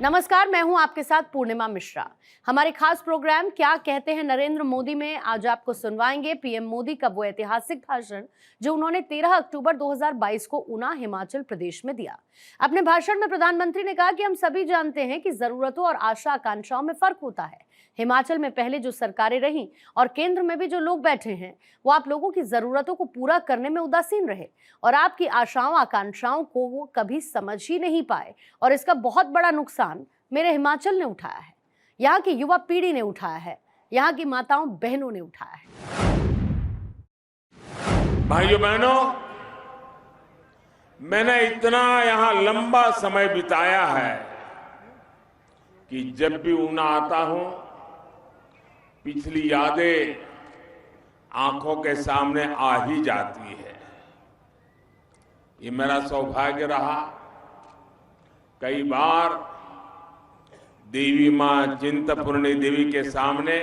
नमस्कार, मैं हूं आपके साथ पूर्णिमा मिश्रा। हमारे खास प्रोग्राम क्या कहते हैं नरेंद्र मोदी में आज आपको सुनवाएंगे पीएम मोदी का वो ऐतिहासिक भाषण जो उन्होंने 13 अक्टूबर 2022 को ऊना, हिमाचल प्रदेश में दिया। अपने भाषण में प्रधानमंत्री ने कहा कि हम सभी जानते हैं कि जरूरतों और आशा आकांक्षाओं में फर्क होता है। हिमाचल में पहले जो सरकारें रहीं और केंद्र में भी जो लोग बैठे हैं वो आप लोगों की जरूरतों को पूरा करने में उदासीन रहे और आपकी आशाओं आकांक्षाओं को वो कभी समझ ही नहीं पाए, और इसका बहुत बड़ा नुकसान मेरे हिमाचल ने उठाया है, यहाँ की युवा पीढ़ी ने उठाया है, यहाँ की माताओं बहनों ने उठाया है। भाइयों बहनों, मैंने इतना यहाँ लंबा समय बिताया है कि जब भी ऊना आता हूं पिछली यादें आंखों के सामने आ ही जाती है। ये मेरा सौभाग्य रहा। कई बार देवी मां चिंतपूर्णी देवी के सामने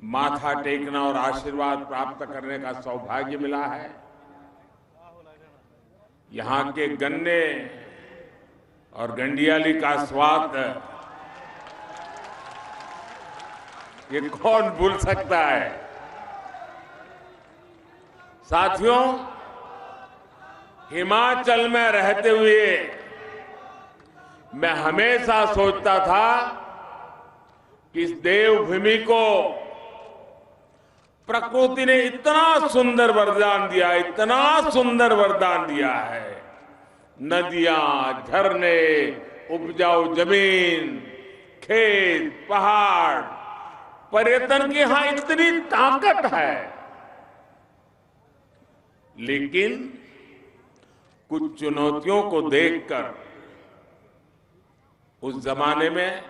माथा टेकना और आशीर्वाद प्राप्त करने का सौभाग्य मिला है। यहाँ के गन्ने और गंडियाली का स्वाद ये कौन भूल सकता है। साथियों, हिमाचल में रहते हुए मैं हमेशा सोचता था कि इस देवभूमि को प्रकृति ने इतना सुंदर वरदान दिया, इतना सुंदर वरदान दिया है। नदियां, झरने, उपजाऊ जमीन, खेत, पहाड़, पर्यटन की यहां इतनी ताकत है। लेकिन कुछ चुनौतियों को देखकर उस जमाने में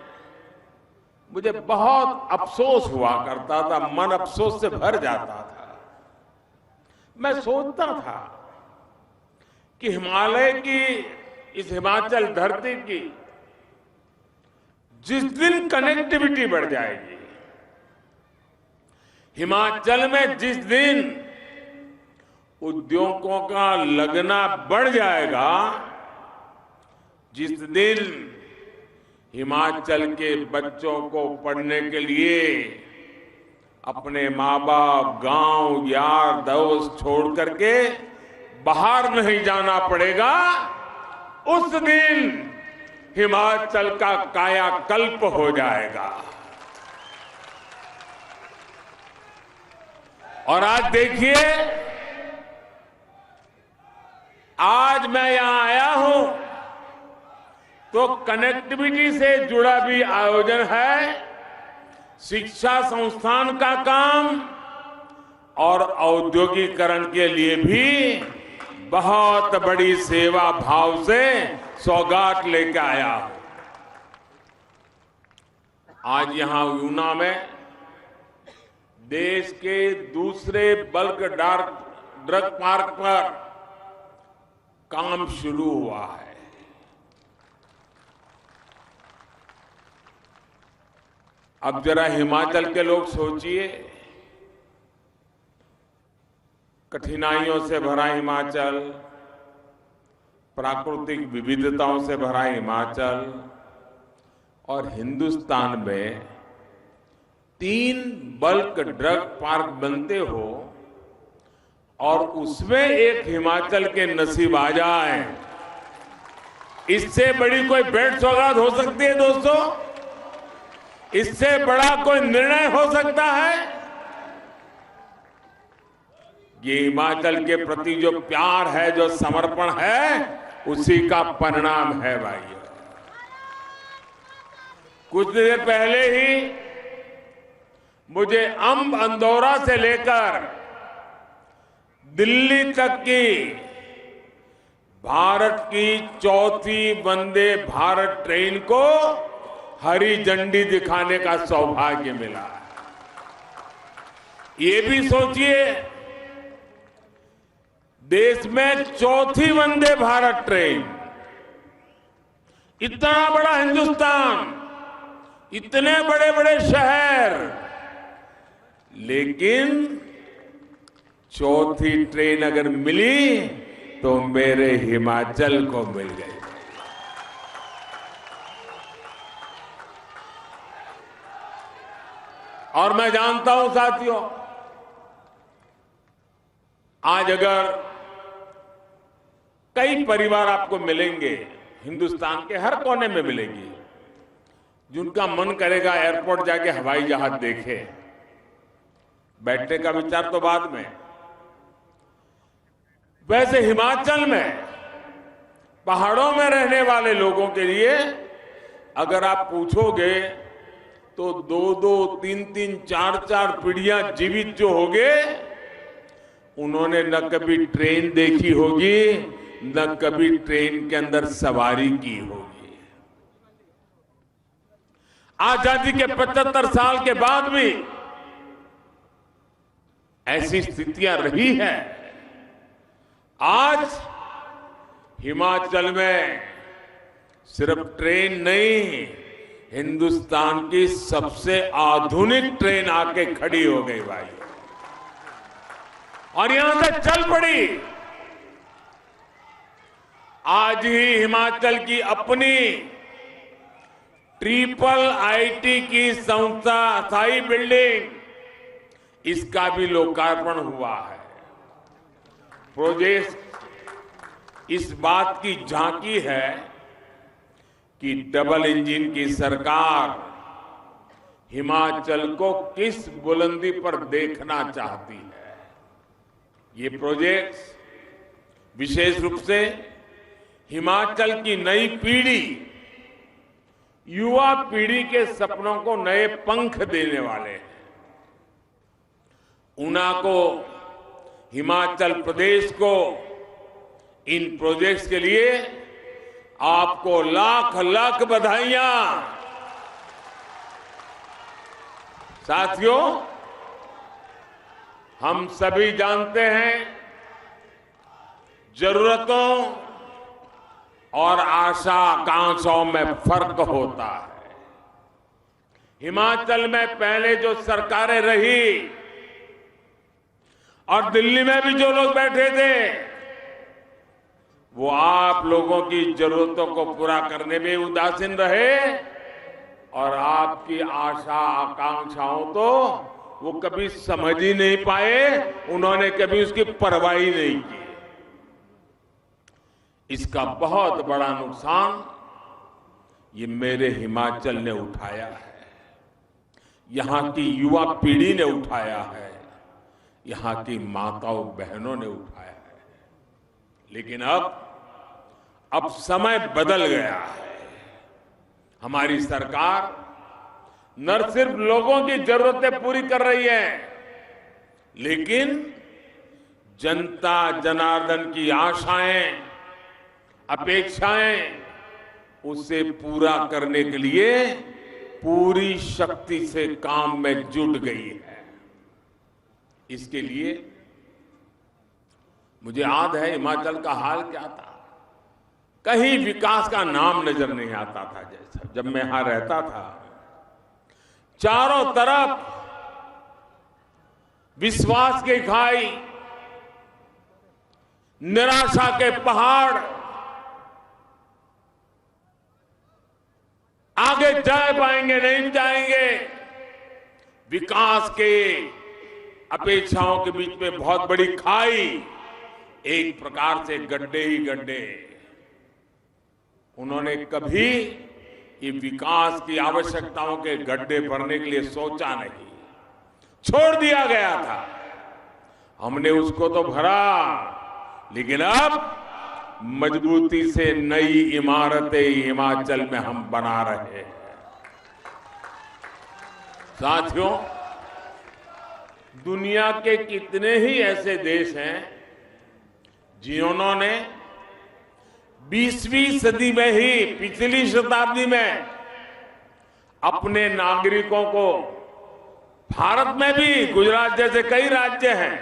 मुझे बहुत अफसोस हुआ करता था, मन अफसोस से भर जाता था। मैं सोचता था कि हिमालय की, इस हिमाचल धरती की जिस दिन कनेक्टिविटी बढ़ जाएगी, हिमाचल में जिस दिन उद्योगों का लगना बढ़ जाएगा, जिस दिन हिमाचल के बच्चों को पढ़ने के लिए अपने माँ बाप, गांव, यार दोस्त छोड़ करके बाहर नहीं जाना पड़ेगा, उस दिन हिमाचल का कायाकल्प हो जाएगा। और आज देखिए, आज मैं यहां आया हूं तो कनेक्टिविटी से जुड़ा भी आयोजन है, शिक्षा संस्थान का काम और औद्योगिकरण के लिए भी बहुत बड़ी सेवा भाव से सौगात लेकर आया हूं। आज यहां ऊना में देश के दूसरे बल्क ड्रग पार्क पर काम शुरू हुआ है। अब जरा हिमाचल के लोग सोचिए, कठिनाइयों से भरा हिमाचल, प्राकृतिक विविधताओं से भरा हिमाचल, और हिंदुस्तान में 3 बल्क ड्रग पार्क बनते हो और उसमें एक हिमाचल के नसीब आ जाए, इससे बड़ी कोई भेंट सौगात हो सकती है दोस्तों? इससे बड़ा कोई निर्णय हो सकता है? ये हिमाचल के प्रति जो प्यार है, जो समर्पण है, उसी का परिणाम है भाइयों। कुछ देर पहले ही मुझे अंब अंदौरा से लेकर दिल्ली तक की भारत की 4थी वंदे भारत ट्रेन को हरी झंडी दिखाने का सौभाग्य मिला। ये भी सोचिए, देश में 4थी वंदे भारत ट्रेन, इतना बड़ा हिंदुस्तान, इतने बड़े बड़े शहर, लेकिन 4थी ट्रेन अगर मिली तो मेरे हिमाचल को मिल गई। और मैं जानता हूं साथियों, आज अगर कई परिवार आपको मिलेंगे, हिंदुस्तान के हर कोने में मिलेंगे, जिनका मन करेगा एयरपोर्ट जाके हवाई जहाज देखे। बैठने का विचार तो बाद में। वैसे हिमाचल में पहाड़ों में रहने वाले लोगों के लिए अगर आप पूछोगे तो 2-2, 3-3, 4-4 पीढ़ियां जीवित जो होंगे, उन्होंने न कभी ट्रेन देखी होगी, न कभी ट्रेन के अंदर सवारी की होगी। आजादी के 75 साल के बाद भी ऐसी स्थितियां रही हैं। आज हिमाचल में सिर्फ ट्रेन नहीं, हिंदुस्तान की सबसे आधुनिक ट्रेन आके खड़ी हो गई भाई, और यहां से चल पड़ी। आज ही हिमाचल की अपनी IIIT की संस्था स्थायी बिल्डिंग, इसका भी लोकार्पण हुआ है। प्रोजेक्ट इस बात की झांकी है कि डबल इंजन की सरकार हिमाचल को किस बुलंदी पर देखना चाहती है। ये प्रोजेक्ट विशेष रूप से हिमाचल की नई पीढ़ी, युवा पीढ़ी के सपनों को नए पंख देने वाले हैं। ऊना को, हिमाचल प्रदेश को इन प्रोजेक्ट्स के लिए आपको लाख लाख बधाइयां। साथियों, हम सभी जानते हैं जरूरतों और आशा आकांक्षाओं में फर्क होता है। हिमाचल में पहले जो सरकारें रही और दिल्ली में भी जो लोग बैठे थे, वो आप लोगों की जरूरतों को पूरा करने में उदासीन रहे, और आपकी आशा आकांक्षाओं तो वो कभी समझ ही नहीं पाए, उन्होंने कभी उसकी परवाह ही नहीं की। इसका बहुत बड़ा नुकसान ये मेरे हिमाचल ने उठाया है, यहां की युवा पीढ़ी ने उठाया है, यहां की माताओं बहनों ने उठाया है। लेकिन अब समय बदल गया है। हमारी सरकार न सिर्फ लोगों की जरूरतें पूरी कर रही है, लेकिन जनता जनार्दन की आशाएं, अपेक्षाएं, उसे पूरा करने के लिए पूरी शक्ति से काम में जुट गई है। इसके लिए मुझे याद है हिमाचल का हाल क्या था। कहीं विकास का नाम नजर नहीं आता था। जैसा जब मैं यहां रहता था, चारों तरफ विश्वास की खाई, निराशा के पहाड़, आगे जा पाएंगे नहीं जाएंगे, विकास के अपेक्षाओं के बीच में बहुत बड़ी खाई, एक प्रकार से गड्ढे ही गड्ढे। उन्होंने कभी ये विकास की आवश्यकताओं के गड्ढे भरने के लिए सोचा नहीं, छोड़ दिया गया था। हमने उसको तो भरा, लेकिन अब मजबूती से नई इमारतें हिमाचल में हम बना रहे हैं। साथियों, दुनिया के कितने ही ऐसे देश हैं जिन्होंने 20वीं सदी में ही, पिछली शताब्दी में अपने नागरिकों को, भारत में भी गुजरात जैसे कई राज्य हैं,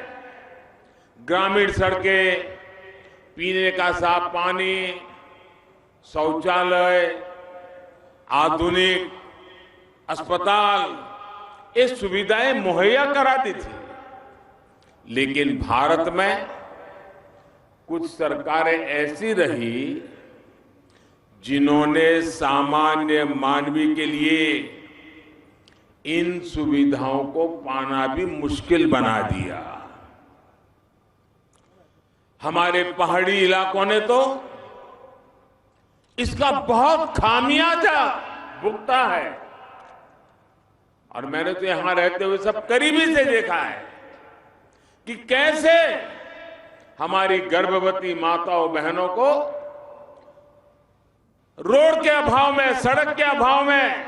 ग्रामीण सड़कें, पीने का साफ पानी, शौचालय, आधुनिक अस्पताल, ये सुविधाएं मुहैया करा दी थी। लेकिन भारत में कुछ सरकारें ऐसी रही जिन्होंने सामान्य मानवी के लिए इन सुविधाओं को पाना भी मुश्किल बना दिया। हमारे पहाड़ी इलाकों ने तो इसका बहुत खामियाजा भुगता है, और मैंने तो यहां रहते हुए सब करीबी से देखा है कि कैसे हमारी गर्भवती माताओं बहनों को रोड के अभाव में, सड़क के अभाव में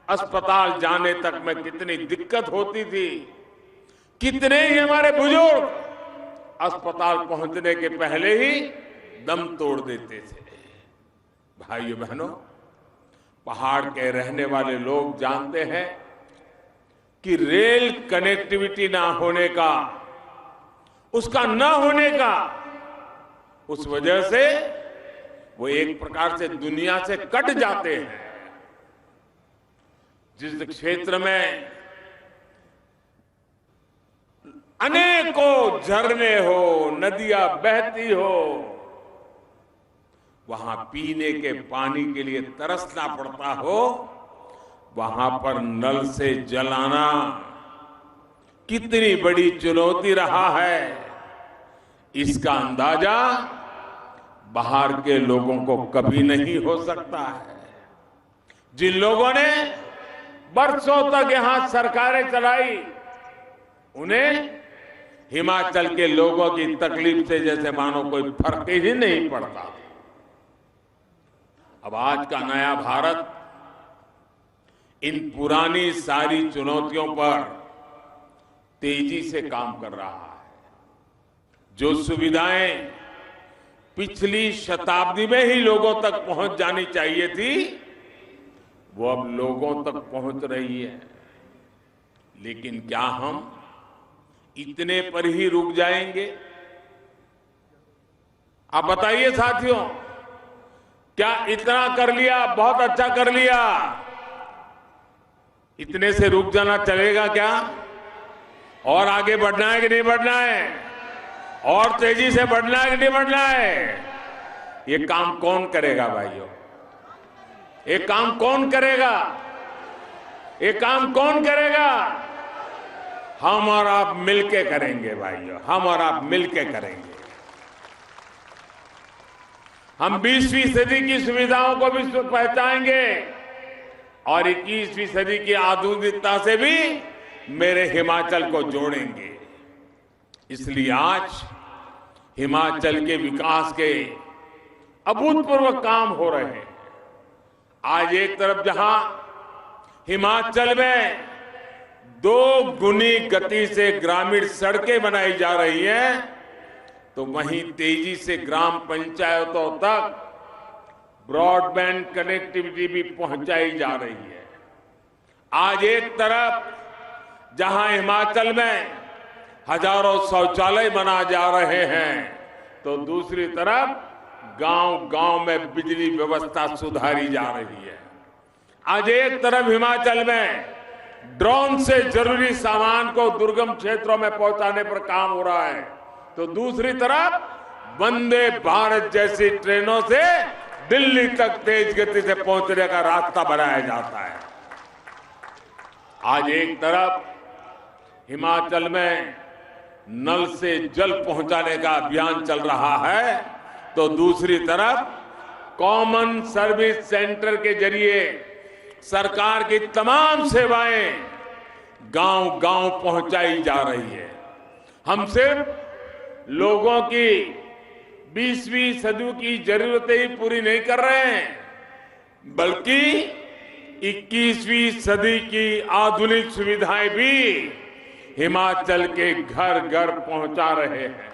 अस्पताल जाने तक में कितनी दिक्कत होती थी। कितने ही हमारे बुजुर्ग अस्पताल पहुंचने के पहले ही दम तोड़ देते थे। भाइयों बहनों, पहाड़ के रहने वाले लोग जानते हैं कि रेल कनेक्टिविटी ना होने का, उसका न होने का, उस वजह से वो एक प्रकार से दुनिया से कट जाते हैं। जिस क्षेत्र में अनेकों झरने हो, नदियां बहती हो, वहां पीने के पानी के लिए तरसना पड़ता हो, वहां पर नल से जल आना कितनी बड़ी चुनौती रहा है, इसका अंदाजा बाहर के लोगों को कभी नहीं हो सकता है। जिन लोगों ने बरसों तक यहां सरकारें चलाई, उन्हें हिमाचल के लोगों की तकलीफ से जैसे मानो कोई फर्क ही नहीं पड़ता। अब आज का नया भारत इन पुरानी सारी चुनौतियों पर तेजी से काम कर रहा है। जो सुविधाएं पिछली शताब्दी में ही लोगों तक पहुंच जानी चाहिए थी, वो अब लोगों तक पहुंच रही है। लेकिन क्या हम इतने पर ही रुक जाएंगे? आप बताइए साथियों, क्या इतना कर लिया, बहुत अच्छा कर लिया, इतने से रुक जाना चलेगा क्या? और आगे बढ़ना है कि नहीं बढ़ना है? और तेजी से बढ़ना है कि नहीं बढ़ना है? ये काम कौन करेगा भाइयों? ये काम कौन करेगा? ये काम कौन करेगा? हम और आप मिलके करेंगे भाइयों, हम और आप मिलके करेंगे। हम 20वीं सदी की सुविधाओं को भी पहचानेंगे और 21वीं सदी की आधुनिकता से भी मेरे हिमाचल को जोड़ेंगे। इसलिए आज हिमाचल के विकास के अभूतपूर्व काम हो रहे हैं। आज एक तरफ जहां हिमाचल में 2 गुनी गति से ग्रामीण सड़कें बनाई जा रही हैं, तो वहीं तेजी से ग्राम पंचायतों तक ब्रॉडबैंड कनेक्टिविटी भी पहुंचाई जा रही है। आज एक तरफ जहां हिमाचल में हजारों शौचालय बना जा रहे हैं, तो दूसरी तरफ गांव-गांव में बिजली व्यवस्था सुधारी जा रही है। आज एक तरफ हिमाचल में ड्रोन से जरूरी सामान को दुर्गम क्षेत्रों में पहुंचाने पर काम हो रहा है, तो दूसरी तरफ वंदे भारत जैसी ट्रेनों से दिल्ली तक तेज गति से पहुंचने का रास्ता बनाया जाता है। आज एक तरफ हिमाचल में नल से जल पहुंचाने का अभियान चल रहा है, तो दूसरी तरफ कॉमन सर्विस सेंटर के जरिए सरकार की तमाम सेवाएं गांव-गांव पहुंचाई जा रही है। हम सिर्फ लोगों की 20वीं सदी की जरूरतें ही पूरी नहीं कर रहे हैं, बल्कि 21वीं सदी की आधुनिक सुविधाएं भी हिमाचल के घर घर पहुंचा रहे हैं।